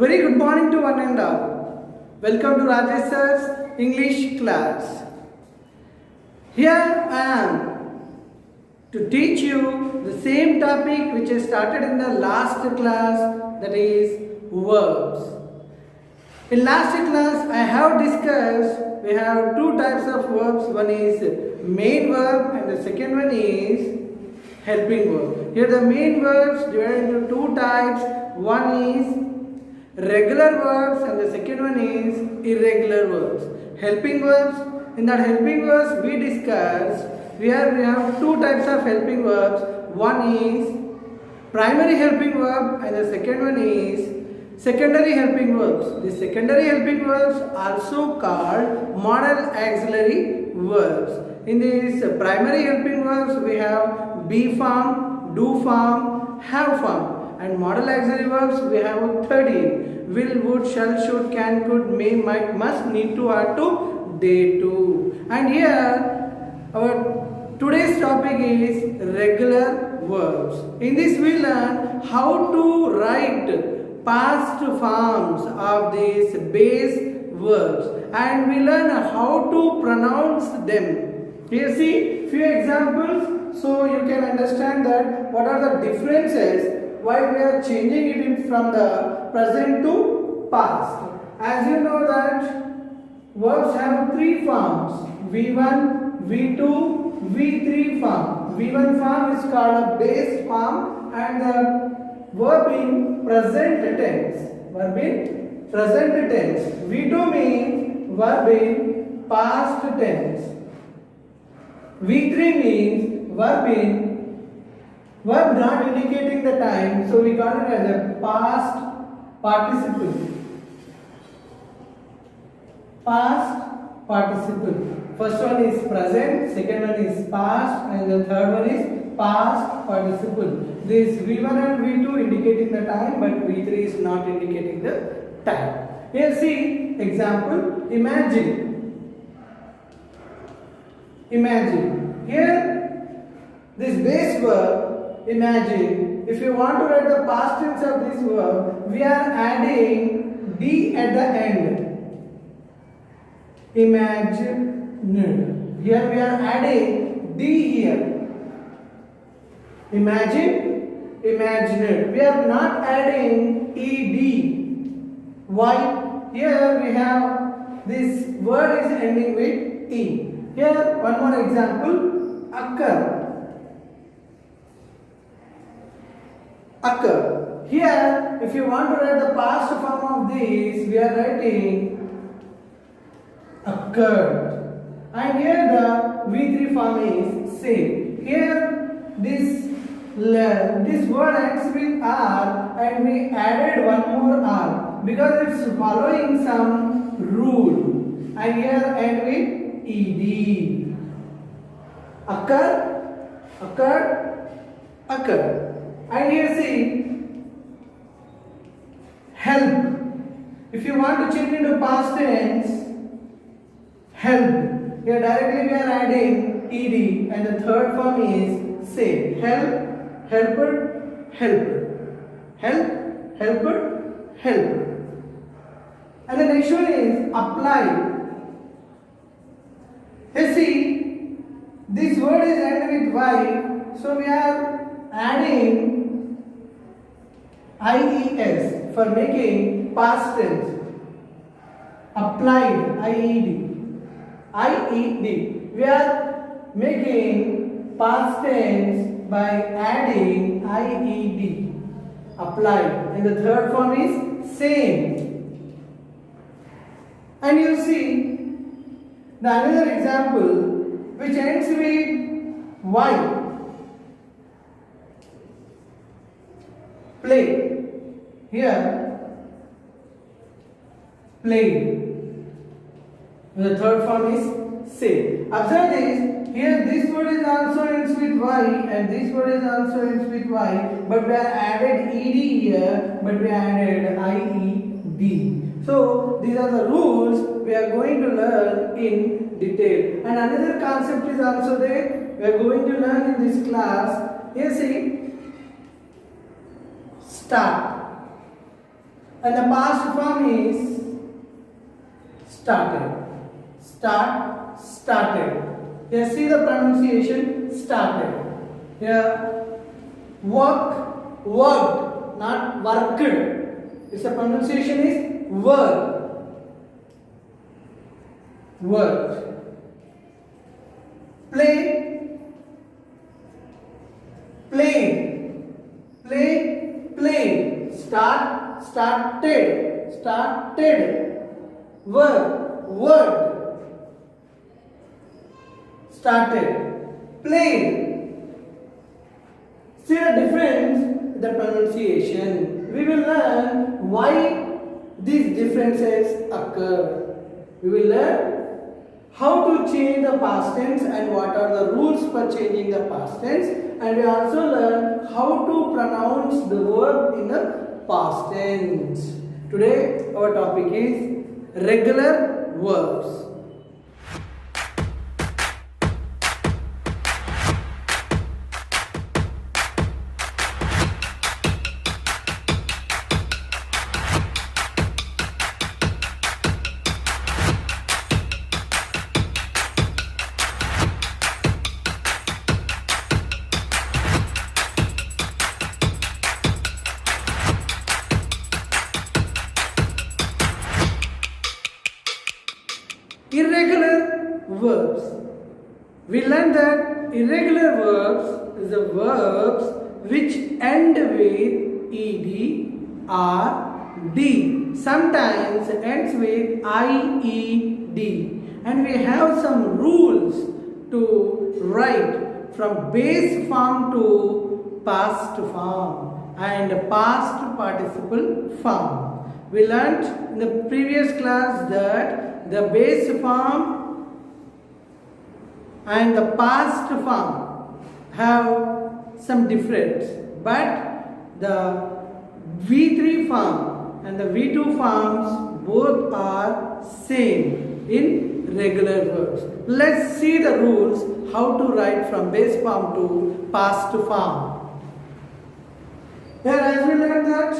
Very good morning to one and all. Welcome to Rajesh Sir's English class. Here I am to teach you the same topic which I started in the last class, that is verbs. In last class I have discussed we have two types of verbs. One is main verb and the second one is helping verb. Here the main verbs divided into two types. One is regular verbs and the second one is irregular verbs. Helping verbs, in that helping verbs we discussed, here we have two types of helping verbs. One is primary helping verb and the second one is secondary helping verbs. The secondary helping verbs also called modal auxiliary verbs. In this primary helping verbs we have be form, do form, have form. And modal auxiliary verbs we have 13. Will, would, shall, should, can, could, may, might, must, need to, ought to, dare to. And here our today's topic is regular verbs. In this we learn how to write past forms of these base verbs. And we learn how to pronounce them. Here see few examples so you can understand that what are the differences why we are changing it from the present to past. As you know that verbs have three forms: V1, V2, V3 form. V1 form is called a base form and the verb in present tense. Verb in present tense. V2 means verb in past tense. V3 means verb not indicating the time, so we got it as a past participle. Past participle. First one is present, second one is past, and the third one is past participle. This V1 and V2 indicating the time, but V3 is not indicating the time. Here see example. Imagine. Here this base verb. Imagine, if you want to write the past tense of this verb, we are adding D at the end. Imagine. Here we are adding D here. Imagine, imagined. We are not adding ED. Why? Here we have this word is ending with E. Here one more example, occur. Occur. Here, if you want to write the past form of this, we are writing occurred. And here the V3 form is same. Here this word ends with R and we added one more R because it's following some rule. And here end with ED. Occur, occurred, occurred. And here see help. If you want to change into past tense, help. Here directly we are adding ed and the third form is same. Help, helper, helper. Help, helper, helper. And the next one is apply. Here see this word is ended with Y, so we are adding IES for making past tense. Applied, IED. IED. We are making past tense by adding IED. Applied. And the third form is same. And you see the another example which ends with Y. Play. Here, played. The third form is same. Observe this. Here, this word is also ends with Y, and this word is also ends with Y. But we are added ed here, but we added IED. So these are the rules we are going to learn in detail. And another concept is also there. We are going to learn in this class. Here, see. Start. and the past form is started. Start, started. Here see the pronunciation started. Here work, worked, not worked. Its pronunciation is work. Worked. Play, played, play, played. Start, started, started. Work, worked, started. Played. See the difference in the pronunciation. We will learn why these differences occur. We will learn how to change the past tense and what are the rules for changing the past tense, and we also learn how to pronounce the verb in the past tense. Today our topic is regular verbs. Irregular verbs. We learned that irregular verbs is the verbs which end with ed or d. Sometimes ends with ied. And we have some rules to write from base form to past form and past participle form. We learnt in the previous class that the base form and the past form have some difference, but the V3 form and the V2 forms both are same in regular verbs. Let's see the rules how to write from base form to past form. Here as we learned that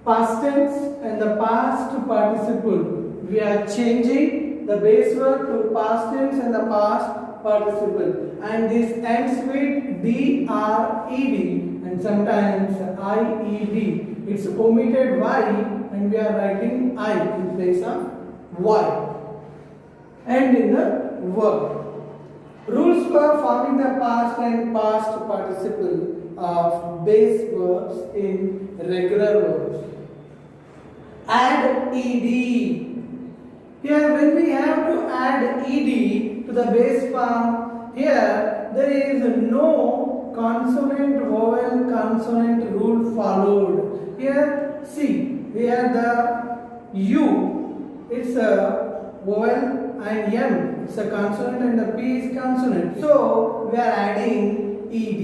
past tense and the past participle, we are changing the base verb to past tense and the past participle, and this ends with d or ed and sometimes ied. It's omitted y and we are writing I in place of y. And in the verb, rules for forming the past and past participle of base verbs in regular verbs. Add ed. Here when we have to add ed to the base form, here there is no consonant vowel consonant rule followed. Here see, here the u, it's a vowel, and m, it's a consonant, and the p is consonant. So we are adding ed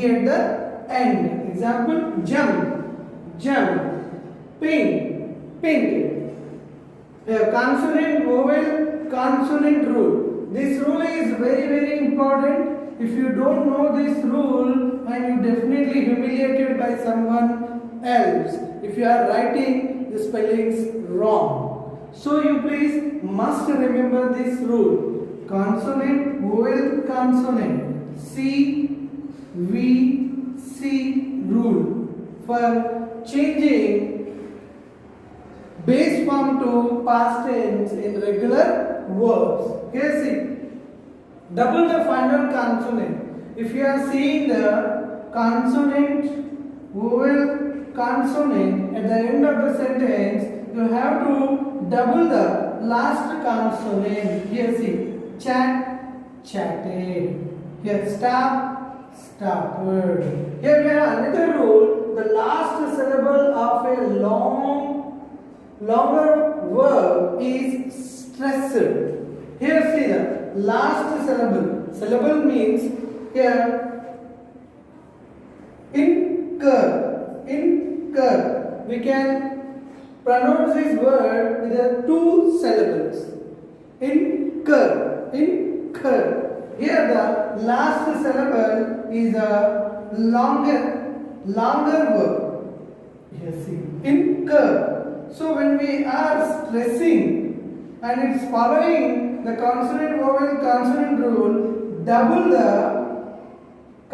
at the end. Example, jump, jump, pink, pink. A consonant vowel consonant rule. This rule is very important. If you don't know this rule, and you definitely humiliated by someone else if you are writing the spellings wrong. So you please must remember this rule. Consonant vowel consonant C V C rule for changing base form to past tense in regular verbs. Here see, double the final consonant. If you are seeing the consonant, vowel, consonant at the end of the sentence, you have to double the last consonant. Here see, chat, chatted. Here stop, stoppered. Here we have another rule. The last syllable of a longer verb is stressed. Here see the last syllable. Syllable means here incur. We can pronounce this word with the two syllables. Incur. Here the last syllable is a longer verb. Yes, see, incur. So when we are stressing and it's following the consonant vowel consonant rule, double the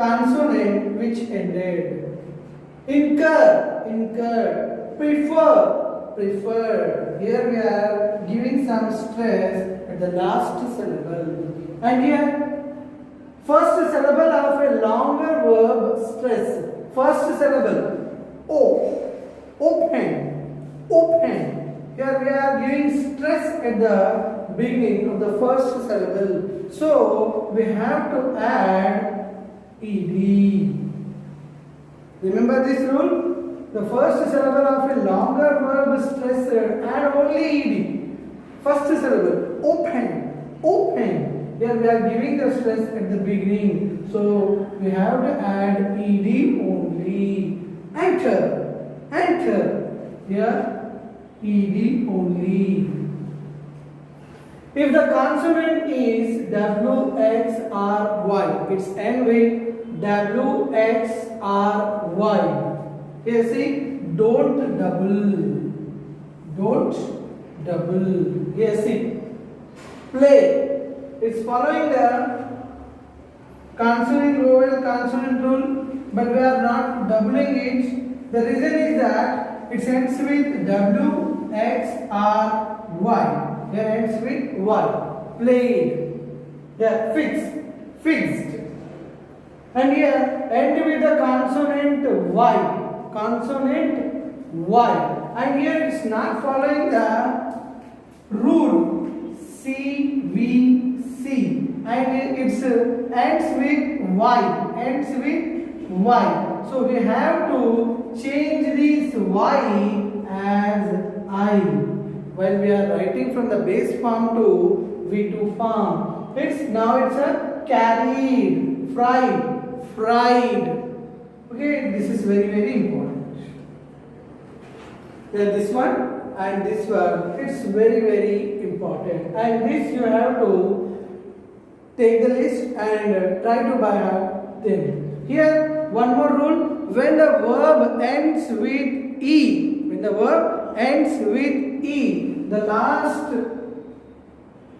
consonant which ended. Incur, incurred. Prefer, preferred. Here we are giving some stress at the last syllable. And here, first syllable of a longer verb stress. First syllable. O, open, open. Here we are giving stress at the beginning of the first syllable. So we have to add ed. Remember this rule? The first syllable of a longer verb stressed, add only ed. First syllable, open, open. Here we are giving the stress at the beginning. So we have to add ed only. Enter, enter. Here ed only. If the consonant is W, X, R, Y, it's end with W, X, R, Y. Here see, don't double. Don't double. Here see, play. It's following the consonant vowel consonant rule, but we are not doubling it. The reason is that it ends with W, X, R, Y. Here ends with Y. Played. Here fixed. Fixed. And here end with the consonant Y. Consonant Y. And here it's not following the rule C, V, C. And it's ends with Y. Ends with Y. So we have to change this Y as I. While we are writing from the base form to V2 form. It's a carried, fried. Okay, this is very, very important. This one and this one, it's very, very important. And this you have to take the list and try to by heart them. Here, one more rule. When the verb ends with E, the last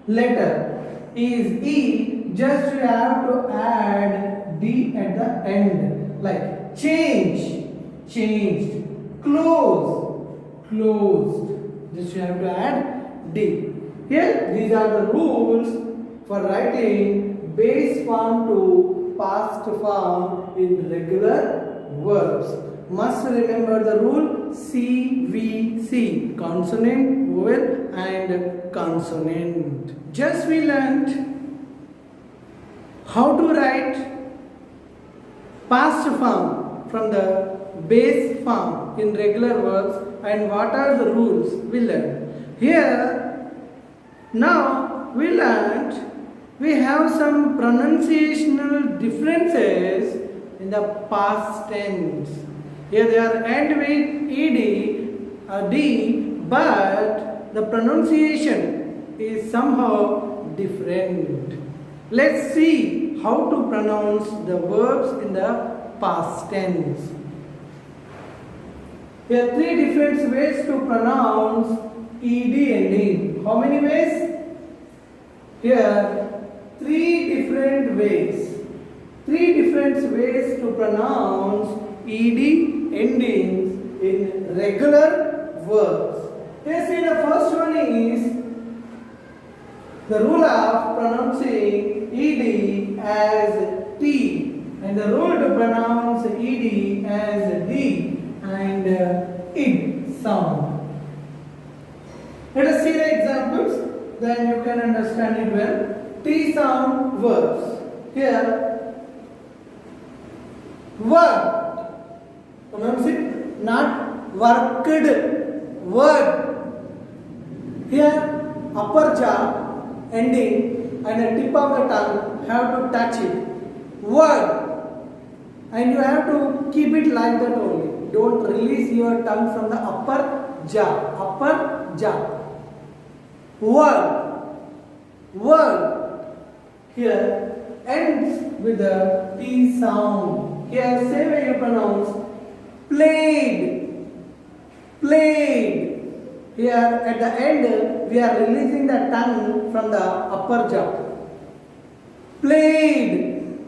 letter is E, just you have to add D at the end. Like change, changed, closed. Just you have to add D. Here, these are the rules for writing base form to past form in regular verbs. Must remember the rule CVC, consonant, vowel and consonant. Just we learnt how to write past form from the base form in regular verbs and what are the rules we learned. Here, now we learnt we have some pronunciational differences in the past tense. Here they are end with ed or d, but the pronunciation is somehow different. Let's see how to pronounce the verbs in the past tense. There are three different ways to pronounce ed ending. How many ways? Here, three different ways. Three different ways to pronounce ed endings in regular verbs. Here see the first one is the rule of pronouncing ed as t and the rule to pronounce ed as d and id sound. Let us see the examples, then you can understand it well. T sound verbs. Here, work. Pronounce it not worked. Word. Here, upper jaw ending and the tip of the tongue have to touch it. Word. And you have to keep it like that only. Don't release your tongue from the upper jaw. Upper jaw. Word. Word. Here ends with the T sound. Here, same way you pronounce played. played. Here at the end, we are releasing the tongue from the upper jaw. Played,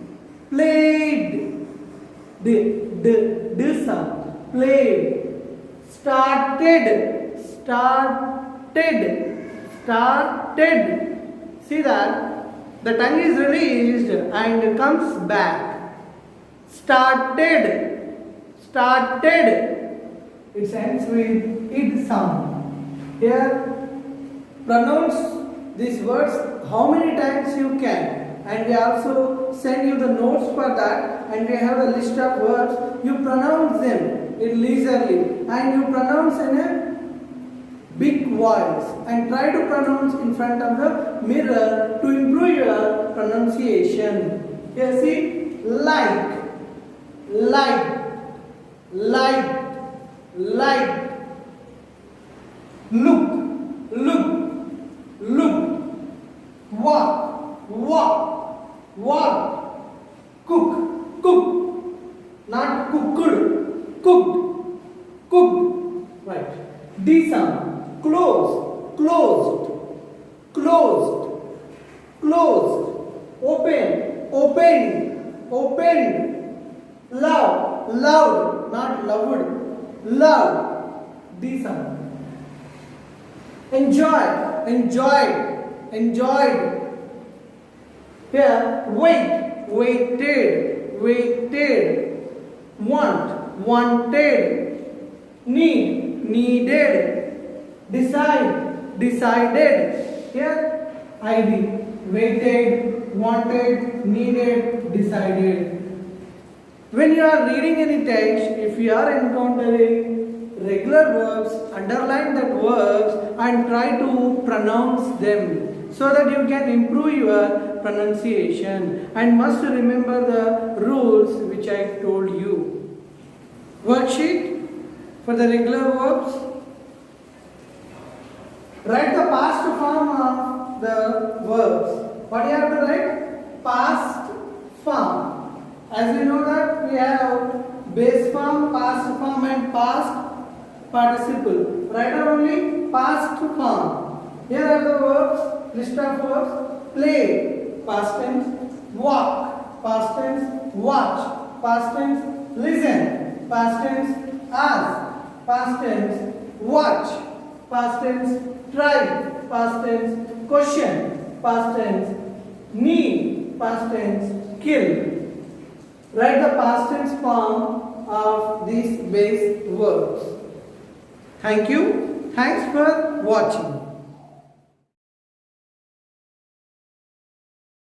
played, d sound. Played. Started, started, started. See that the tongue is released and comes back. Started, started. It ends with id sound. Here, pronounce these words how many times you can, and we also send you the notes for that, and we have a list of words. You pronounce them in leisurely, and you pronounce in a big voice, and try to pronounce in front of the mirror to improve your pronunciation. Here, see, like, like, like, like. Look, look, look. Walk, walk, walk. Cook, cook. Not cooked, cooked, cooked. Right. D sound. Close, closed, closed, closed. Open, opened, opened. Loud, loud. Not loud, loud. D sound. Enjoy, enjoyed, enjoyed. Here, wait, waited, waited. Want, wanted. Need, needed. Decide, decided. Here, ID. Waited, wanted, needed, decided. When you are reading any text, if you are encountering regular verbs, underline that verbs and try to pronounce them so that you can improve your pronunciation, and must remember the rules which I told you. Worksheet for the regular verbs. Write the past form of the verbs. What do you have to write? Past form. As we know that we have base form, past form and past participle. Write down only past form. Here are the verbs, list of verbs. Play, past tense. Walk, past tense. Watch, past tense. Listen, past tense. Ask, past tense. Watch, past tense. Try, past tense. Question, past tense. Need, past tense. Kill. Write the past tense form of these base verbs. Thank you. Thanks for watching.